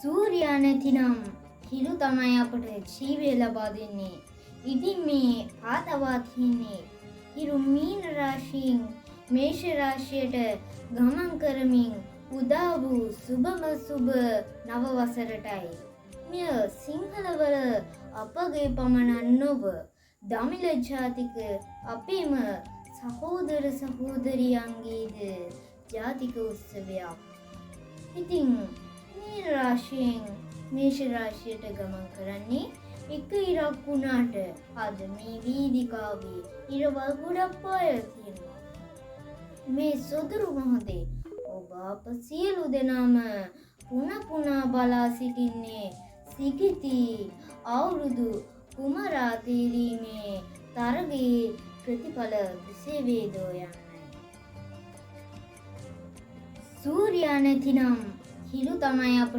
සූර්යයා නැතිනම් හිරු තමයි අපට ජීවය ලබා දෙන්නේ. ඉතින් මේ පාදවා තින්නේ හිරු මීන රාශියෙන් මේෂ රාශියට ගමන් කරමින් උදා වූ සුබම සුබ නව වසරටයි. මෙය සිංහලවල අපගේ පමණක් නොව දමිළ ජාතික අපේම සහෝදර සහෝදරියන්ගේද ජාතික උත්සවයක්. ඉතින් මීන රාශියෙන් මේෂ රාශියට ගමන් කරන්නේ එක ඉරක් වුණාට අද මේ වේදිකාවේ ඉරවල් ගොඩක් පායලා තියෙනවා. මේ සොදුරු මොහොතේ ඔබ අප සියලු දෙනාම පුනා බලා සිටින්නේ සිකිති අවුරුදු කුමරා තේරීමේ තරගයේ ප්‍රතිඵල කෙසේ වේදෝ යන්නයි. සූර්යයා නැතිනම් හිරු තමයි අපට